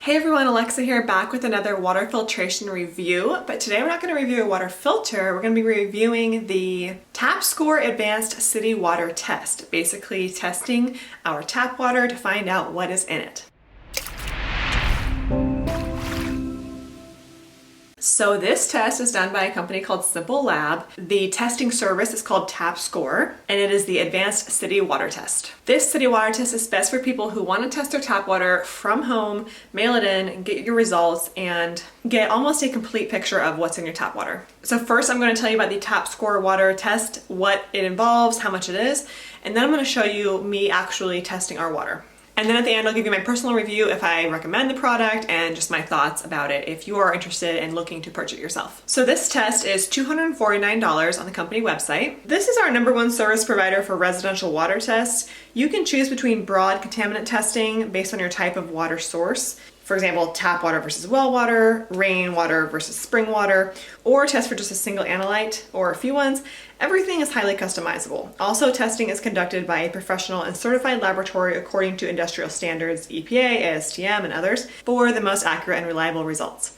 Hey everyone, Alexa here, back with another water filtration review, but today we're not going to review a water filter, we're going to be reviewing the TapScore Advanced City Water Test, basically testing our tap water to find out what is in it. So this test is done by a company called SimpleLab. The testing service is called TapScore, and it is the Advanced City Water Test. This city water test is best for people who want to test their tap water from home, mail it in, and get your results, and get almost a complete picture of what's in your tap water. So first I'm going to tell you about the TapScore water test, what it involves, how much it is, and then I'm going to show you me actually testing our water. And then at the end, I'll give you my personal review if I recommend the product and just my thoughts about it if you are interested in looking to purchase it yourself. So this test is $249 on the company website. This is our #1 service provider for residential water tests. You can choose between broad contaminant testing based on your type of water source. For example, tap water versus well water, rain water versus spring water, or test for just a single analyte or a few ones. Everything is highly customizable. Also, testing is conducted by a professional and certified laboratory according to industrial standards, EPA, ASTM, and others, for the most accurate and reliable results.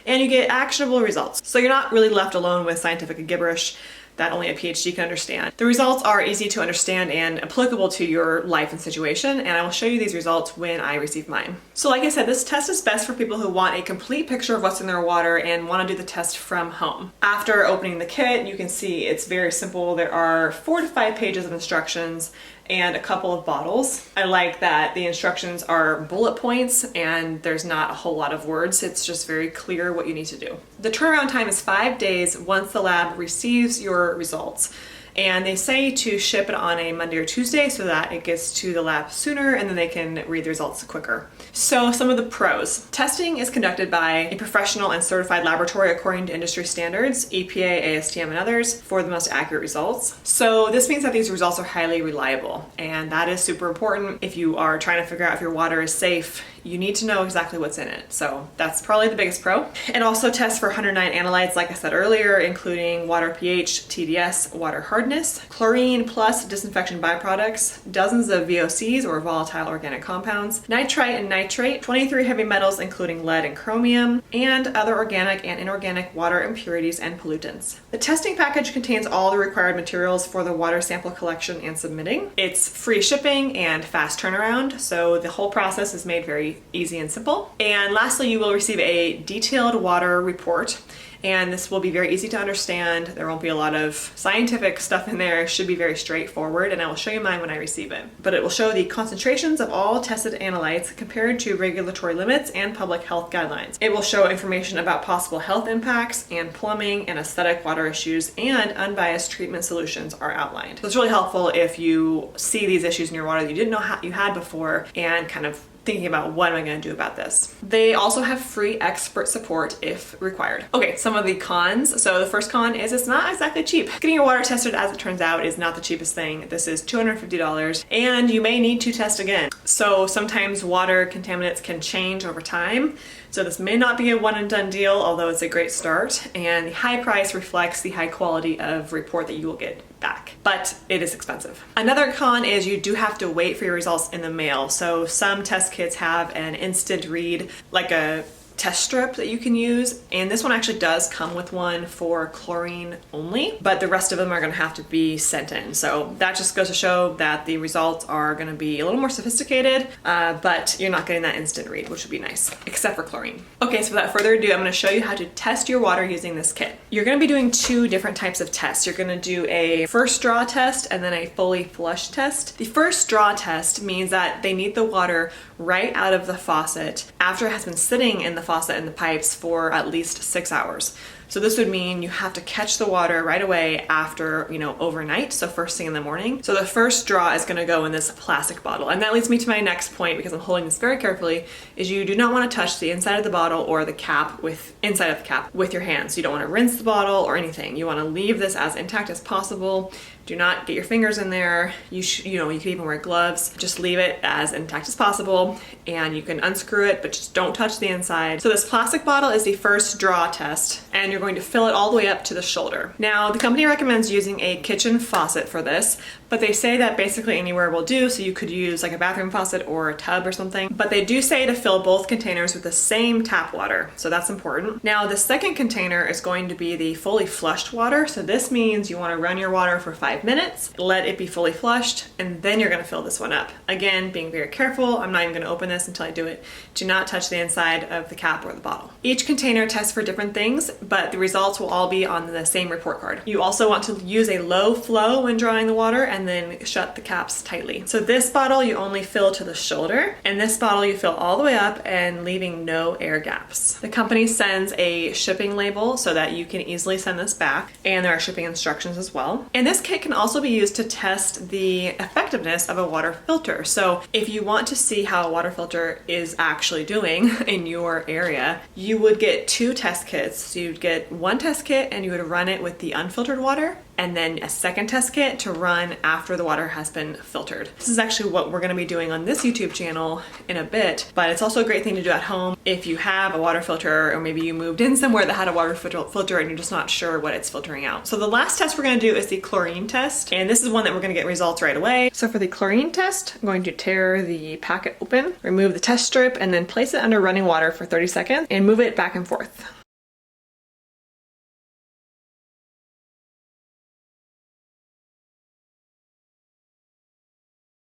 And you get actionable results. So you're not really left alone with scientific gibberish that only a PhD can understand. The results are easy to understand and applicable to your life and situation, and I will show you these results when I receive mine. So like I said, this test is best for people who want a complete picture of what's in their water and want to do the test from home. After opening the kit, you can see it's very simple. There are 4 to 5 pages of instructions and a couple of bottles. I like that the instructions are bullet points and there's not a whole lot of words. It's just very clear what you need to do. The turnaround time is 5 days once the lab receives your results. And they say to ship it on a Monday or Tuesday so that it gets to the lab sooner and then they can read the results quicker. So some of the pros. Testing is conducted by a professional and certified laboratory according to industry standards, EPA, ASTM, and others, for the most accurate results. So this means that these results are highly reliable, and that is super important. If you are trying to figure out if your water is safe, you need to know exactly what's in it. So that's probably the biggest pro. It also tests for 109 analytes, like I said earlier, including water pH, TDS, water hardness, chlorine plus disinfection byproducts, dozens of VOCs or volatile organic compounds, nitrite and nitrate, 23 heavy metals including lead and chromium, and other organic and inorganic water impurities and pollutants. The testing package contains all the required materials for the water sample collection and submitting. It's free shipping and fast turnaround, so the whole process is made very easy and simple. And lastly, you will receive a detailed water report, and this will be very easy to understand. There won't be a lot of scientific stuff in there. It should be very straightforward, and I will show you mine when I receive it. But it will show the concentrations of all tested analytes compared to regulatory limits and public health guidelines. It will show information about possible health impacts and plumbing and aesthetic water issues, and unbiased treatment solutions are outlined. So it's really helpful if you see these issues in your water that you didn't know you had before and kind of thinking about what am I going to do about this. They also have free expert support if required. Okay, some of the cons. So the first con is it's not exactly cheap. Getting your water tested, as it turns out, is not the cheapest thing. This is $250 and you may need to test again. So sometimes water contaminants can change over time. So this may not be a one and done deal, although it's a great start, and the high price reflects the high quality of report that you will get back, but it is expensive. Another con is you do have to wait for your results in the mail. So some test kits have an instant read, like a test strip that you can use, and this one actually does come with one for chlorine only, but the rest of them are going to have to be sent in. So that just goes to show that the results are going to be a little more sophisticated, but you're not getting that instant read, which would be nice, except for chlorine. Okay, so without further ado, I'm going to show you how to test your water using this kit. You're going to be doing 2 different types of tests. You're going to do a first draw test and then a fully flush test. The first draw test means that they need the water right out of the faucet after it has been sitting in the faucet and the pipes for at least 6 hours. So this would mean you have to catch the water right away after, overnight, so first thing in the morning. So the first draw is gonna go in this plastic bottle. And that leads me to my next point, because I'm holding this very carefully, is you do not wanna touch the inside of the bottle or the cap inside of the cap with your hands. You don't wanna rinse the bottle or anything. You wanna leave this as intact as possible. Do not get your fingers in there. You could even wear gloves. Just leave it as intact as possible, and you can unscrew it, but just don't touch the inside. So this plastic bottle is the first draw test, and you're going to fill it all the way up to the shoulder. Now, the company recommends using a kitchen faucet for this, but they say that basically anywhere will do, so you could use like a bathroom faucet or a tub or something. But they do say to fill both containers with the same tap water, so that's important. Now the second container is going to be the fully flushed water, so this means you want to run your water for 5 minutes, let it be fully flushed, and then you're going to fill this one up. Again, being very careful, I'm not even going to open this until I do it. Do not touch the inside of the cap or the bottle. Each container tests for different things, but the results will all be on the same report card. You also want to use a low flow when drawing the water and then shut the caps tightly. So this bottle you only fill to the shoulder, and this bottle you fill all the way up and leaving no air gaps. The company sends a shipping label so that you can easily send this back, and there are shipping instructions as well. And this kit can also be used to test the effectiveness of a water filter. So if you want to see how a water filter is actually doing in your area, you would get 2 test kits. So you'd get one test kit and you would run it with the unfiltered water, and then a second test kit to run after the water has been filtered. This is actually what we're going to be doing on this YouTube channel in a bit, but it's also a great thing to do at home if you have a water filter, or maybe you moved in somewhere that had a water filter and you're just not sure what it's filtering out. So the last test we're going to do is the chlorine test, and this is one that we're going to get results right away. So for the chlorine test, I'm going to tear the packet open, remove the test strip, and then place it under running water for 30 seconds and move it back and forth.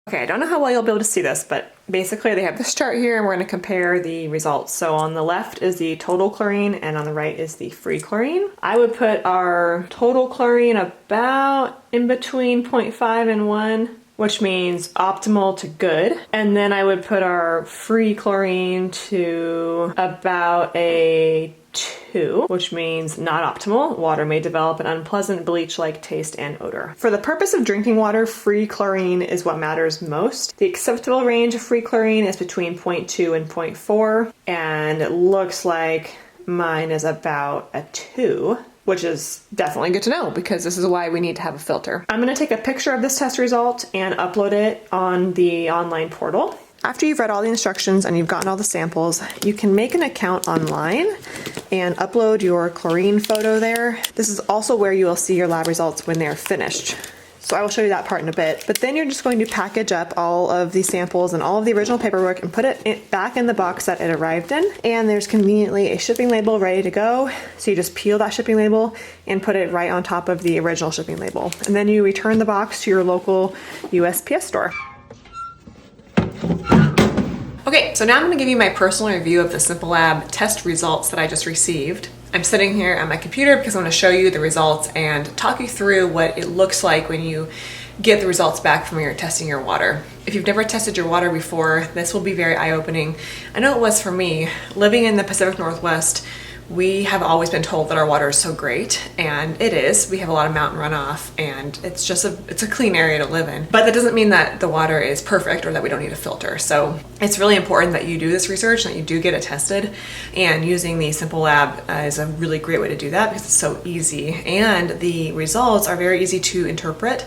Okay, I don't know how well you'll be able to see this, but basically they have this chart here and we're going to compare the results. So on the left is the total chlorine and on the right is the free chlorine. I would put our total chlorine about in between 0.5 and 1, which means optimal to good. And then I would put our free chlorine to about a 2, which means not optimal. Water may develop an unpleasant bleach-like taste and odor. For the purpose of drinking water, free chlorine is what matters most. The acceptable range of free chlorine is between 0.2 and 0.4, and it looks like mine is about a 2. Which is definitely good to know because this is why we need to have a filter. I'm going to take a picture of this test result and upload it on the online portal. After you've read all the instructions and you've gotten all the samples, you can make an account online and upload your chlorine photo there. This is also where you will see your lab results when they're finished. So I will show you that part in a bit, but then you're just going to package up all of the samples and all of the original paperwork and put it back in the box that it arrived in. And there's conveniently a shipping label ready to go. So you just peel that shipping label and put it right on top of the original shipping label. And then you return the box to your local USPS store. Okay, so now I'm going to give you my personal review of the SimpleLab test results that I just received. I'm sitting here at my computer because I want to show you the results and talk you through what it looks like when you get the results back from your testing your water. If you've never tested your water before, this will be very eye-opening. I know it was for me. Living in the Pacific Northwest, we have always been told that our water is so great, and it is. We have a lot of mountain runoff, and it's a clean area to live in. But that doesn't mean that the water is perfect or that we don't need a filter. So it's really important that you do this research and that you do get it tested. And using the SimpleLab is a really great way to do that because it's so easy. And the results are very easy to interpret.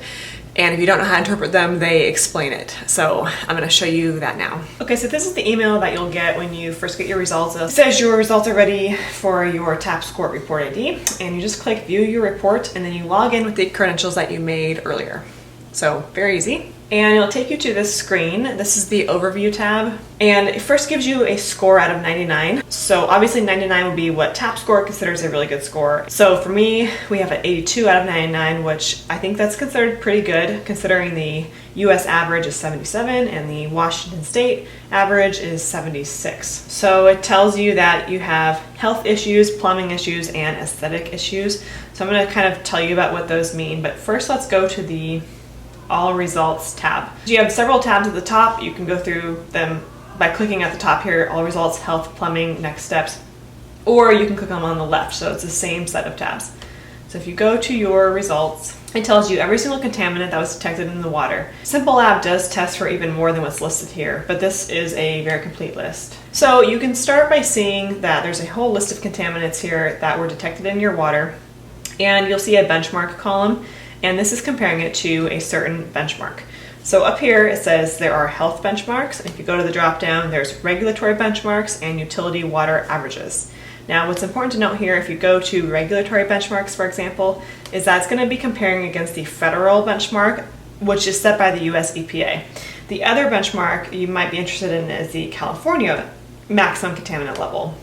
And if you don't know how to interpret them, they explain it. So I'm going to show you that now. Okay, so this is the email that you'll get when you first get your results. It says your results are ready for your TAP Score Report ID. And you just click View Your Report, and then you log in with the credentials that you made earlier. So very easy. And it'll take you to this screen. This is the Overview tab. And it first gives you a score out of 99. So obviously 99 would be what TAP Score considers a really good score. So for me, we have an 82 out of 99, which I think that's considered pretty good considering the US average is 77 and the Washington State average is 76. So it tells you that you have health issues, plumbing issues, and aesthetic issues. So I'm going to kind of tell you about what those mean. But first, let's go to the All Results tab. So you have several tabs at the top. You can go through them by clicking at the top here, All Results, Health, Plumbing, Next Steps, or you can click them on the left, so it's the same set of tabs. So if you go to your results, it tells you every single contaminant that was detected in the water. SimpleLab does test for even more than what's listed here, but this is a very complete list. So you can start by seeing that there's a whole list of contaminants here that were detected in your water, and you'll see a benchmark column, and this is comparing it to a certain benchmark. So up here it says there are health benchmarks, and if you go to the drop down, there's regulatory benchmarks and utility water averages. Now what's important to note here, if you go to regulatory benchmarks, for example, is that's going to be comparing against the federal benchmark which is set by the US EPA. The other benchmark you might be interested in is the California maximum contaminant level,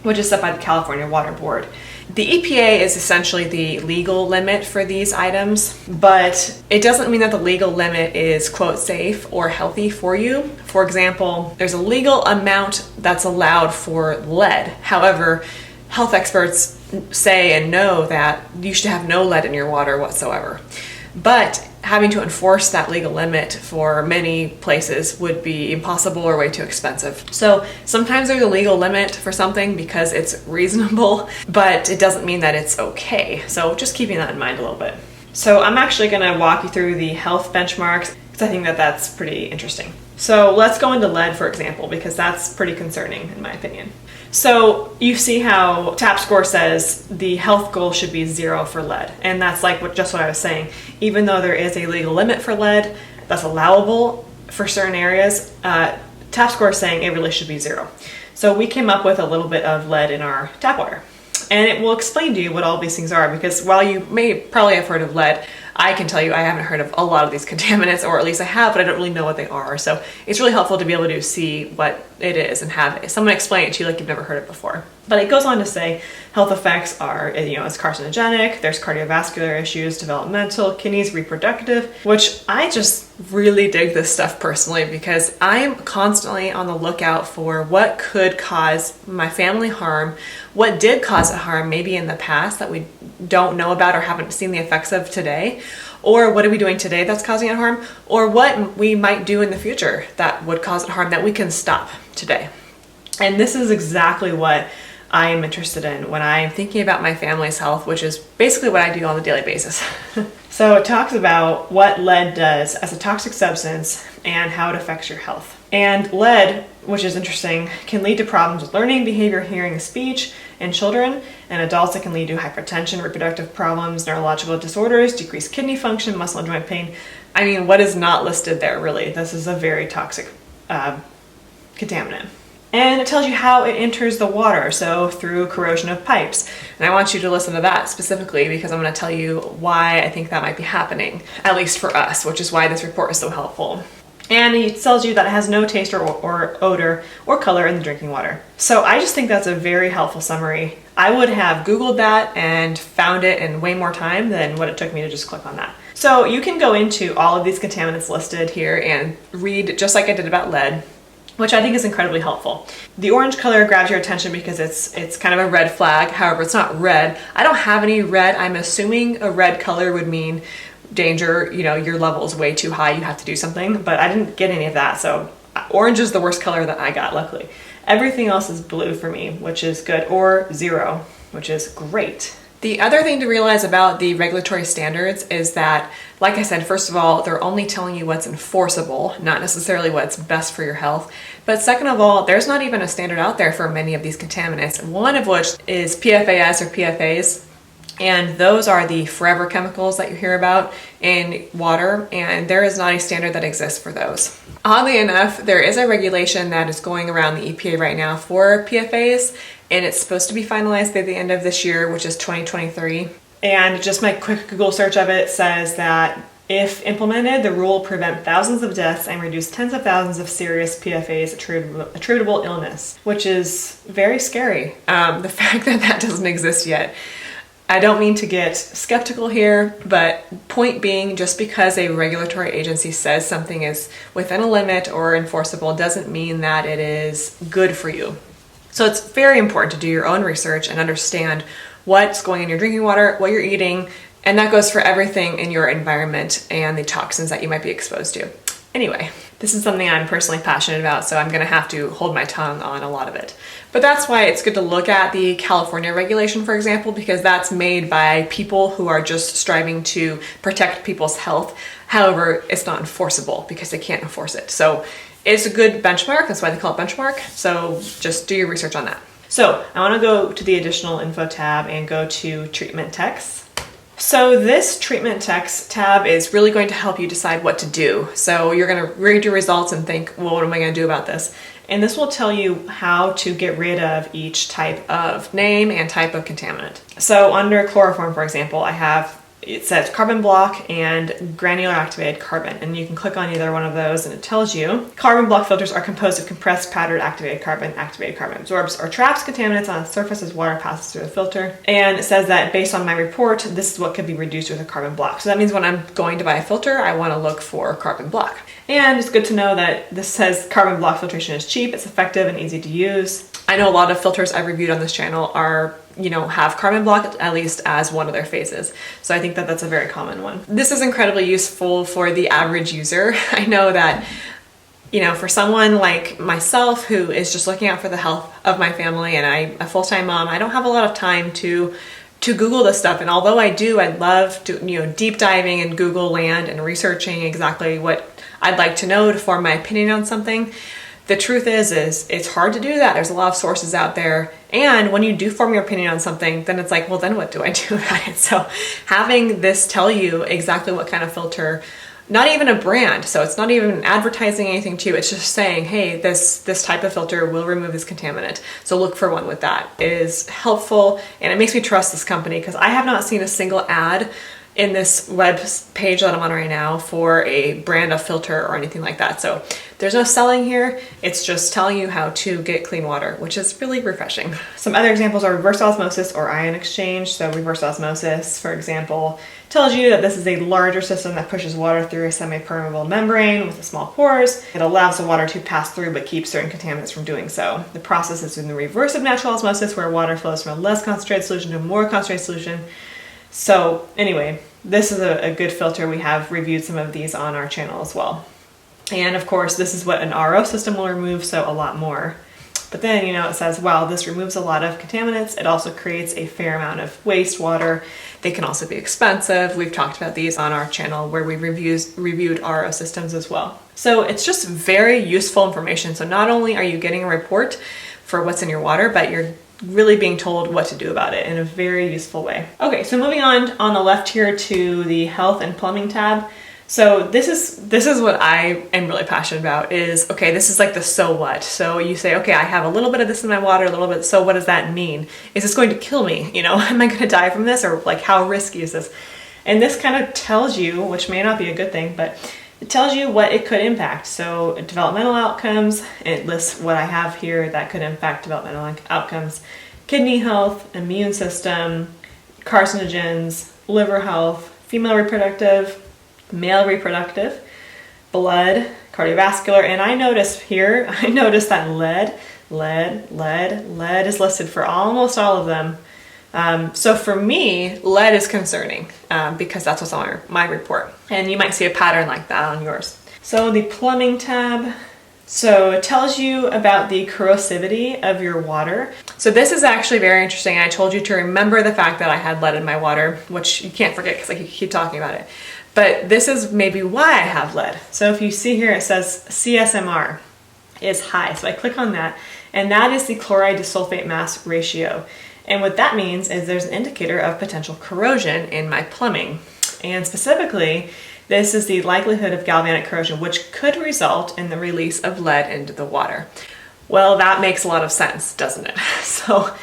which is set by the California Water Board. The EPA is essentially the legal limit for these items, but it doesn't mean that the legal limit is, quote, safe or healthy for you. For example, there's a legal amount that's allowed for lead. However, health experts say and know that you should have no lead in your water whatsoever. But having to enforce that legal limit for many places would be impossible or way too expensive. So sometimes there's a legal limit for something because it's reasonable, but it doesn't mean that it's okay. So just keeping that in mind a little bit. So I'm actually going to walk you through the health benchmarks because I think that that's pretty interesting. So let's go into lead, for example, because that's pretty concerning in my opinion. So you see how TAP score says the health goal should be 0 for lead. And that's like just what I was saying. Even though there is a legal limit for lead that's allowable for certain areas, TAP score is saying it really should be 0. So we came up with a little bit of lead in our tap water. And it will explain to you what all these things are, because while you may probably have heard of lead, I can tell you I haven't heard of a lot of these contaminants, or at least I have, but I don't really know what they are. So it's really helpful to be able to see what it is and have someone explain it to you like you've never heard it before. But it goes on to say health effects are, it's carcinogenic, there's cardiovascular issues, developmental, kidneys, reproductive, which I just really dig this stuff personally because I'm constantly on the lookout for what could cause my family harm, what did cause it harm maybe in the past that we don't know about or haven't seen the effects of today, or what are we doing today that's causing it harm, or what we might do in the future that would cause it harm that we can stop today. And this is exactly what I am interested in when I'm thinking about my family's health, which is basically what I do on a daily basis. So it talks about what lead does as a toxic substance and how it affects your health. And lead, which is interesting, can lead to problems with learning, behavior, hearing, and speech in children and adults. It can lead to hypertension, reproductive problems, neurological disorders, decreased kidney function, muscle and joint pain. I mean, what is not listed there, really? This is a very toxic contaminant. And it tells you how it enters the water, so through corrosion of pipes. And I want you to listen to that specifically because I'm going to tell you why I think that might be happening, at least for us, which is why this report is so helpful. And it tells you that it has no taste or odor or color in the drinking water. So I just think that's a very helpful summary. I would have Googled that and found it in way more time than what it took me to just click on that. So you can go into all of these contaminants listed here and read just like I did about lead, which I think is incredibly helpful. The orange color grabs your attention because it's kind of a red flag. However, it's not red. I don't have any red. I'm assuming a red color would mean danger, your level is way too high, you have to do something, but I didn't get any of that. So orange is the worst color that I got, luckily. Everything else is blue for me, which is good, or 0, which is great. The other thing to realize about the regulatory standards is that, like I said, first of all, they're only telling you what's enforceable, not necessarily what's best for your health. But second of all, there's not even a standard out there for many of these contaminants, one of which is PFAS or PFAs. And those are the forever chemicals that you hear about in water, and there is not a standard that exists for those. Oddly enough, there is a regulation that is going around the EPA right now for PFAs, and it's supposed to be finalized by the end of this year, which is 2023. And just my quick Google search of it says that if implemented, the rule will prevent thousands of deaths and reduce tens of thousands of serious PFAs attributable illness, which is very scary. The fact that that doesn't exist yet. I don't mean to get skeptical here, but point being, just because a regulatory agency says something is within a limit or enforceable doesn't mean that it is good for you. So it's very important to do your own research and understand what's going in your drinking water, what you're eating, and that goes for everything in your environment and the toxins that you might be exposed to. Anyway, this is something I'm personally passionate about, so I'm going to have to hold my tongue on a lot of it. But that's why it's good to look at the California regulation, for example, because that's made by people who are just striving to protect people's health. However, it's not enforceable because they can't enforce it. So it's a good benchmark. That's why they call it benchmark. So just do your research on that. So I want to go to the additional info tab and go to treatment texts. So this treatment text tab is really going to help you decide what to do. So you're going to read your results and think, well, what am I going to do about this? And this will tell you how to get rid of each type of name and type of contaminant. So under chloroform, for example, I have it says carbon block and granular activated carbon, and you can click on either one of those and it tells you carbon block filters are composed of compressed powdered activated carbon. Activated carbon absorbs or traps contaminants on the surface as water passes through the filter. And it says that based on my report, this is what could be reduced with a carbon block. So that means when I'm going to buy a filter, I want to look for carbon block. And it's good to know that this says carbon block filtration is cheap, it's effective and easy to use. I know a lot of filters I've reviewed on this channel are, have carbon block at least as one of their phases. So I think that that's a very common one. This is incredibly useful for the average user. I know that, for someone like myself who is just looking out for the health of my family, and I'm a full-time mom, I don't have a lot of time to Google this stuff. And although I do, I love to, deep diving in Google land and researching exactly what I'd like to know to form my opinion on something. The truth is it's hard to do that. There's a lot of sources out there. And when you do form your opinion on something, then it's like, well, then what do I do about it? So having this tell you exactly what kind of filter, not even a brand, so it's not even advertising anything to you, it's just saying, hey, this type of filter will remove this contaminant, so look for one with that. It is helpful, and it makes me trust this company because I have not seen a single ad in this web page that I'm on right now for a brand of filter or anything like that. So there's no selling here. It's just telling you how to get clean water, which is really refreshing. Some other examples are reverse osmosis or ion exchange. So reverse osmosis, for example, tells you that this is a larger system that pushes water through a semi-permeable membrane with small pores. It allows the water to pass through but keeps certain contaminants from doing so. The process is in the reverse of natural osmosis, where water flows from a less concentrated solution to a more concentrated solution. So anyway, this is a good filter. We have reviewed some of these on our channel as well. And of course, this is what an RO system will remove, so a lot more. But then, it says, wow, this removes a lot of contaminants. It also creates a fair amount of wastewater. They can also be expensive. We've talked about these on our channel where we reviewed RO systems as well. So it's just very useful information. So not only are you getting a report for what's in your water, but you're really being told what to do about it in a very useful way. Okay, so moving on the left here to the health and plumbing tab. So this is what I am really passionate about is, okay, this is like the so what. So you say, okay, I have a little bit of this in my water, a little bit, so what does that mean? Is this going to kill me? Am I gonna die from this? Or like, how risky is this? And this kind of tells you, which may not be a good thing, but it tells you what it could impact. So developmental outcomes, it lists what I have here that could impact developmental outcomes: kidney health, immune system, carcinogens, liver health, female reproductive, male reproductive, blood, cardiovascular, and I noticed that lead is listed for almost all of them. So for me, lead is concerning because that's what's on my report. And you might see a pattern like that on yours. So the plumbing tab, so it tells you about the corrosivity of your water. So this is actually very interesting. I told you to remember the fact that I had lead in my water, which you can't forget because I keep talking about it. But this is maybe why I have lead. So if you see here, it says CSMR is high. So I click on that, and that is the chloride to sulfate mass ratio. And what that means is there's an indicator of potential corrosion in my plumbing. And specifically, this is the likelihood of galvanic corrosion, which could result in the release of lead into the water. Well, that makes a lot of sense, doesn't it? So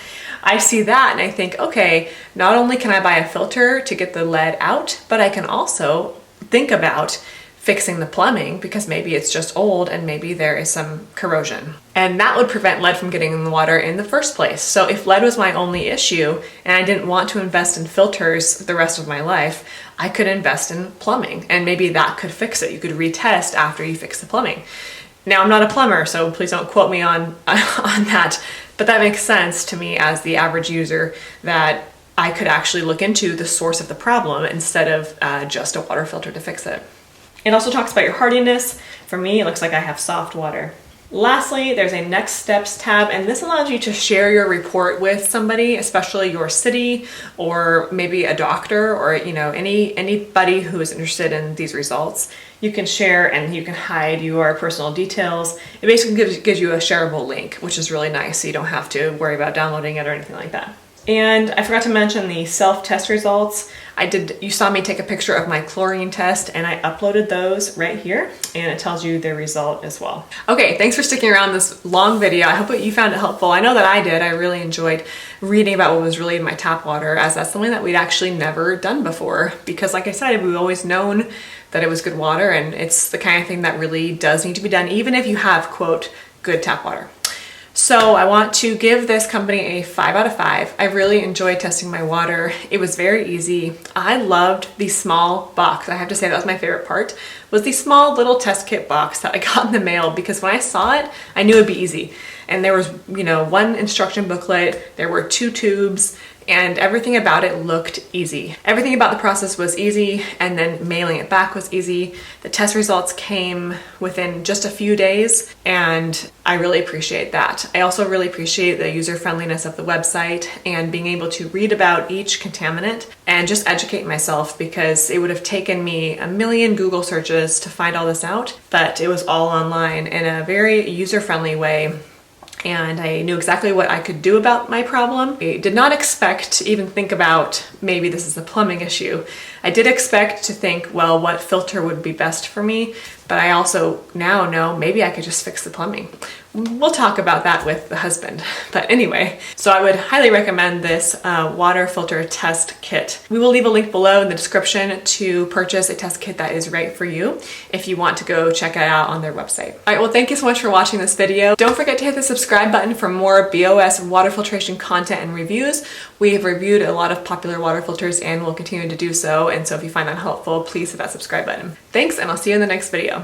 I see that and I think, okay, not only can I buy a filter to get the lead out, but I can also think about fixing the plumbing because maybe it's just old and maybe there is some corrosion. And that would prevent lead from getting in the water in the first place. So if lead was my only issue and I didn't want to invest in filters the rest of my life, I could invest in plumbing and maybe that could fix it. You could retest after you fix the plumbing. Now, I'm not a plumber, so please don't quote me on that, but that makes sense to me as the average user that I could actually look into the source of the problem instead of just a water filter to fix it. It also talks about your hardiness. For me, it looks like I have soft water. Lastly, there's a next steps tab, and this allows you to share your report with somebody, especially your city or maybe a doctor or anybody who is interested in these results. You can share and you can hide your personal details. It basically gives you a shareable link, which is really nice, so you don't have to worry about downloading it or anything like that. And I forgot to mention the self-test results. You saw me take a picture of my chlorine test and I uploaded those right here, and it tells you the result as well. Okay, thanks for sticking around this long video. I hope that you found it helpful. I know that I did. I really enjoyed reading about what was really in my tap water, as that's something that we'd actually never done before. Because like I said, we've always known that it was good water, and it's the kind of thing that really does need to be done, even if you have, quote, good tap water. So I want to give this company a 5 out of 5. I really enjoyed testing my water. It was very easy. I loved the small box. I have to say that was my favorite part, was the small little test kit box that I got in the mail, because when I saw it, I knew it'd be easy. And there was, one instruction booklet, there were 2 tubes, and everything about it looked easy. Everything about the process was easy, and then mailing it back was easy. The test results came within just a few days, and I really appreciate that. I also really appreciate the user-friendliness of the website and being able to read about each contaminant and just educate myself, because it would have taken me a million Google searches to find all this out, but it was all online in a very user-friendly way. And I knew exactly what I could do about my problem. I did not expect to even think about maybe this is a plumbing issue. I did expect to think, well, what filter would be best for me? But I also now know maybe I could just fix the plumbing. We'll talk about that with the husband. But anyway, so I would highly recommend this water filter test kit. We will leave a link below in the description to purchase a test kit that is right for you if you want to go check it out on their website. All right, well, thank you so much for watching this video. Don't forget to hit the subscribe button for more BOS water filtration content and reviews. We have reviewed a lot of popular water filters and will continue to do so. And so if you find that helpful, please hit that subscribe button. Thanks, and I'll see you in the next video.